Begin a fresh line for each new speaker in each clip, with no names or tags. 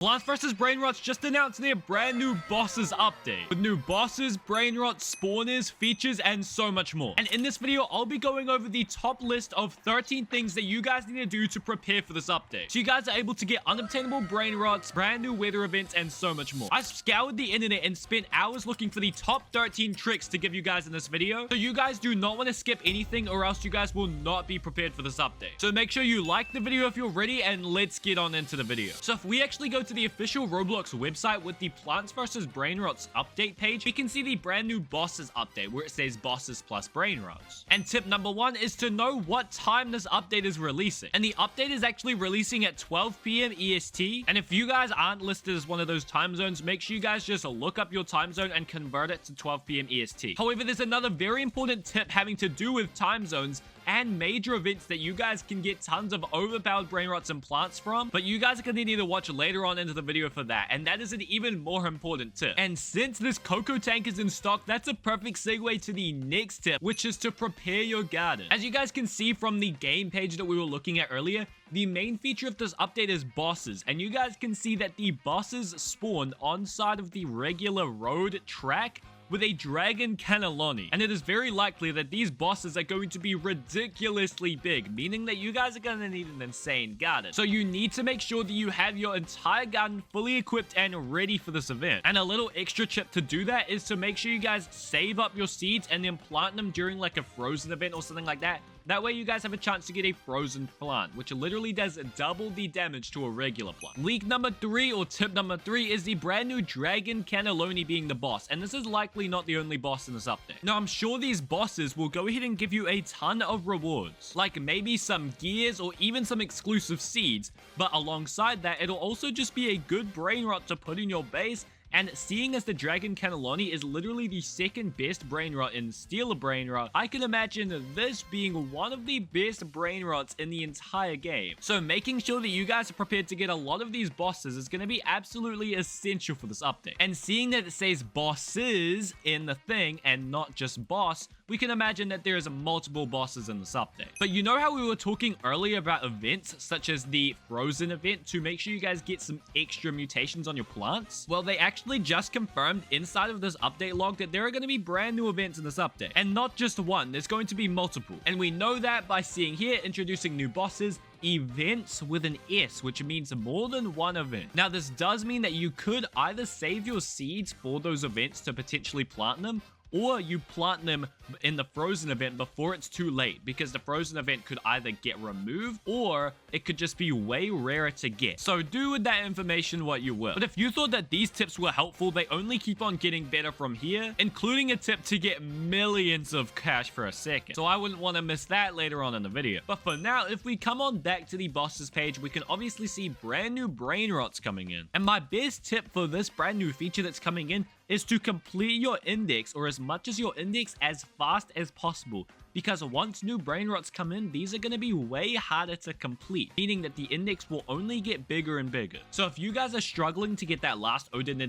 Plants vs. Brainrots just announced their brand new bosses update, with new bosses, Brainrots, spawners, features, and so much more. And in this video, I'll be going over the top list of 13 things that you guys need to do to prepare for this update, so you guys are able to get unobtainable Brainrots, brand new weather events, and so much more. I scoured the internet and spent hours looking for the top 13 tricks to give you guys in this video, so you guys do not want to skip anything or else you guys will not be prepared for this update. So make sure you like the video if you're ready, and let's get on into the video. So if we actually go to the official Roblox website with the Plants vs. Brainrots update page, we can see the brand new bosses update where it says bosses plus Brainrots. And tip number 1 is to know what time this update is releasing. And the update is actually releasing at 12 p.m. EST. And if you guys aren't listed as one of those time zones, make sure you guys just look up your time zone and convert it to 12 p.m. EST. However, there's another very important tip having to do with time zones and major events that you guys can get tons of overpowered Brainrots and plants from, but you guys are going to need to watch later on into the video for that, and that is an even more important tip. And since this cocoa tank is in stock, that's a perfect segue to the next tip, which is to prepare your garden. As you guys can see from the game page that we were looking at earlier, the main feature of this update is bosses, and you guys can see that the bosses spawn on side of the regular road track with a dragon cannelloni, and it is very likely that these bosses are going to be ridiculously big, meaning that you guys are going to need an insane garden. So you need to make sure that you have your entire garden fully equipped and ready for this event. And a little extra tip to do that is to make sure you guys save up your seeds and then plant them during like a frozen event or something like that. That way you guys have a chance to get a frozen plant, which literally does double the damage to a regular plant. Leak number 3, or tip number 3, is the brand new dragon cannelloni being the boss, and this is likely not the only boss in this update. Now, I'm sure these bosses will go ahead and give you a ton of rewards, like maybe some gears or even some exclusive seeds, but alongside that, it'll also just be a good Brainrot to put in your base. And seeing as the Dragon Cannelloni is literally the second best Brainrot in Steal a Brainrot, I can imagine this being one of the best Brainrots in the entire game. So making sure that you guys are prepared to get a lot of these bosses is going to be absolutely essential for this update. And seeing that it says bosses in the thing and not just boss, we can imagine that there is multiple bosses in this update. But you know how we were talking earlier about events such as the frozen event to make sure you guys get some extra mutations on your plants? Well, they actually just confirmed inside of this update log that there are going to be brand new events in this update, and not just one, there's going to be multiple. And we know that by seeing here introducing new bosses, events with an S, which means more than one event. Now this does mean that you could either save your seeds for those events to potentially plant them, or you plant them in the frozen event before it's too late, because the frozen event could either get removed or it could just be way rarer to get. So do with that information what you will. But if you thought that these tips were helpful, they only keep on getting better from here, including a tip to get millions of cash for a second. So I wouldn't want to miss that later on in the video. But for now, if we come on back to the bosses page, we can obviously see brand new Brainrots coming in. And my best tip for this brand new feature that's coming in is to complete your index, or as much as your index, as fast as possible, because once new Brainrots come in, these are going to be way harder to complete, meaning that the index will only get bigger and bigger. So if you guys are struggling to get that last Odin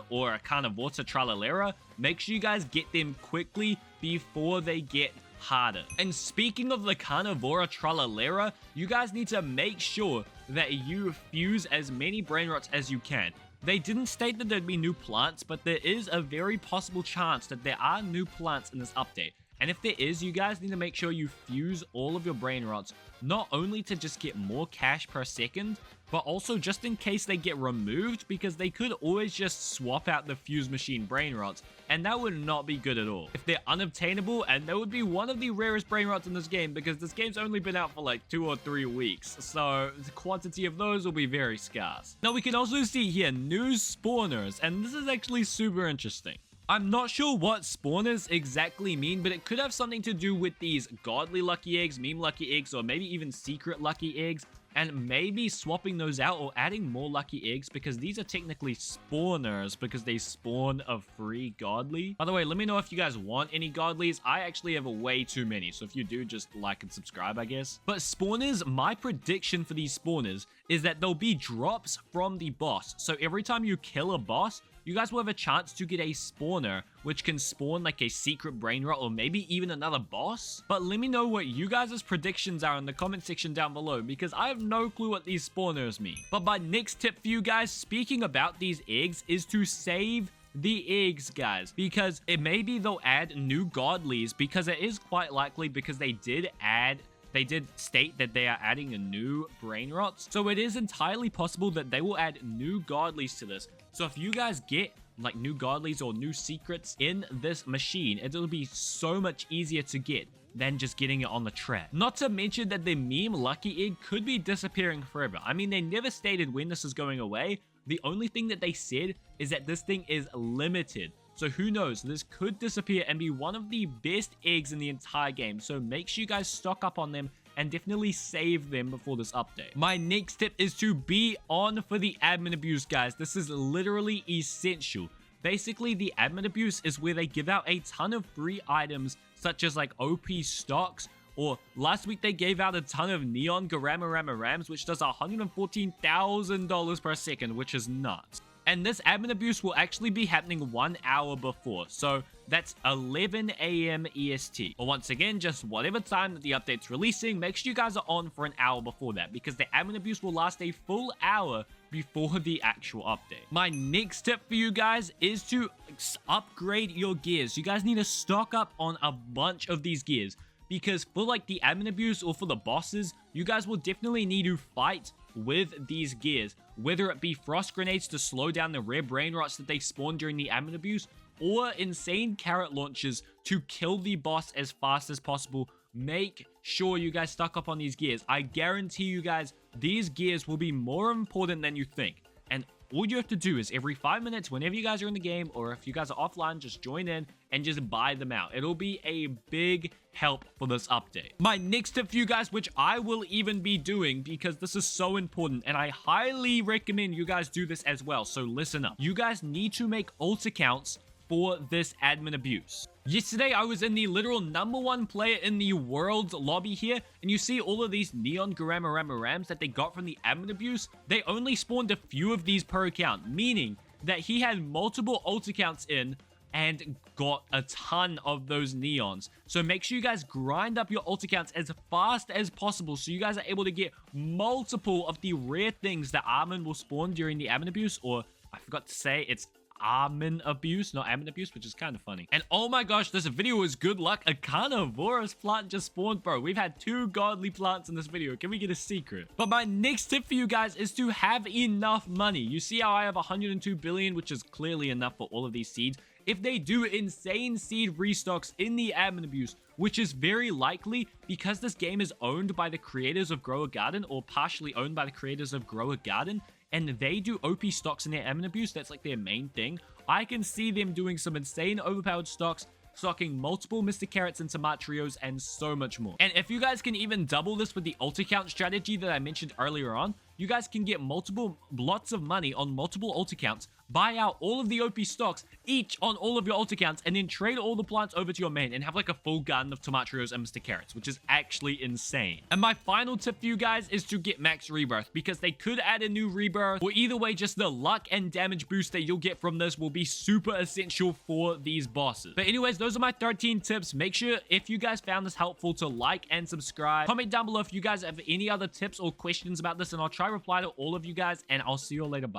or a Carnivora Tralalera, make sure you guys get them quickly before they get harder. And speaking of the Carnivora Tralalera, you guys need to make sure that you fuse as many Brainrots as you can. They didn't state that there'd be new plants, but there is a very possible chance that there are new plants in this update. And if there is, you guys need to make sure you fuse all of your Brainrots, not only to just get more cash per second, but also just in case they get removed, because they could always just swap out the fuse machine Brainrots, and that would not be good at all. If they're unobtainable, and they would be one of the rarest Brainrots in this game, because this game's only been out for like 2 or 3 weeks, so the quantity of those will be very scarce. Now we can also see here new spawners, and this is actually super interesting. I'm not sure what spawners exactly mean, but it could have something to do with these godly lucky eggs, meme lucky eggs, or maybe even secret lucky eggs, and maybe swapping those out or adding more lucky eggs, because these are technically spawners because they spawn a free godly. By the way, let me know if you guys want any godlies. I actually have way too many, so if you do, just like and subscribe, I guess. But spawners, my prediction for these spawners is that there'll be drops from the boss. So every time you kill a boss, you guys will have a chance to get a spawner, which can spawn like a secret brain rot or maybe even another boss. But let me know what you guys' predictions are in the comment section down below, because I have no clue what these spawners mean. But my next tip for you guys, speaking about these eggs, is to save the eggs, guys, because it maybe they'll add new godlies, because it is quite likely, because they did state that they are adding a new brain rots. So it is entirely possible that they will add new godlies to this. So if you guys get like new godlies or new secrets in this machine, it'll be so much easier to get than just getting it on the trap. Not to mention that the meme lucky egg could be disappearing forever. I mean, they never stated when this is going away. The only thing that they said is that this thing is limited. So who knows, this could disappear and be one of the best eggs in the entire game. So make sure you guys stock up on them and definitely save them before this update. My next tip is to be on for the admin abuse, guys. This is literally essential. Basically, the admin abuse is where they give out a ton of free items, such as like OP stocks, or last week they gave out a ton of neon Garama Rams, which does $114,000 per second, which is nuts. And this admin abuse will actually be happening 1 hour before. So that's 11 AM EST. Or once again, just whatever time that the update's releasing, make sure you guys are on for an hour before that, because the admin abuse will last a full hour before the actual update. My next tip for you guys is to upgrade your gears. You guys need to stock up on a bunch of these gears, because for like the admin abuse or for the bosses, you guys will definitely need to fight with these gears, whether it be frost grenades to slow down the rare brain rots that they spawn during the admin abuse, or insane carrot launches to kill the boss as fast as possible. Make sure you guys stock up on these gears. I guarantee you guys, these gears will be more important than you think. And all you have to do is every 5 minutes, whenever you guys are in the game, or if you guys are offline, just join in and just buy them out. It'll be a big help for this update. My next tip for you guys, which I will even be doing because this is so important, and I highly recommend you guys do this as well, so listen up. You guys need to make alt accounts for this admin abuse. Yesterday, I was in the literal #1 player in the world lobby here, and you see all of these neon Garama Rams that they got from the admin abuse. They only spawned a few of these per account, meaning that he had multiple alt accounts in and got a ton of those neons. So make sure you guys grind up your alt accounts as fast as possible so you guys are able to get multiple of the rare things that Armin will spawn during the admin abuse, or I forgot to say, it's Armin abuse, not admin abuse, which is kind of funny. And oh my gosh, this video is good luck. A carnivorous plant just spawned, bro. We've had 2 godly plants in this video. Can we get a secret? But my next tip for you guys is to have enough money. You see how I have 102 billion, which is clearly enough for all of these seeds. If they do insane seed restocks in the admin abuse, which is very likely because this game is owned by the creators of Grow a Garden, or partially owned by the creators of Grow a Garden, and they do OP stocks in their admin abuse, that's like their main thing. I can see them doing some insane overpowered stocks, stocking multiple Mr. Carrots and Tomatrios, and so much more. And if you guys can even double this with the alt account strategy that I mentioned earlier on, you guys can get lots of money on multiple alt accounts, buy out all of the OP stocks, each on all of your alt accounts, and then trade all the plants over to your main and have like a full garden of Tomatrios and Mr. Carrots, which is actually insane. And my final tip for you guys is to get max rebirth, because they could add a new rebirth, or either way, just the luck and damage boost that you'll get from this will be super essential for these bosses. But anyways, those are my 13 tips. Make sure, if you guys found this helpful, to like and subscribe. Comment down below if you guys have any other tips or questions about this, and I'll try to reply to all of you guys, and I'll see you all later. Bye.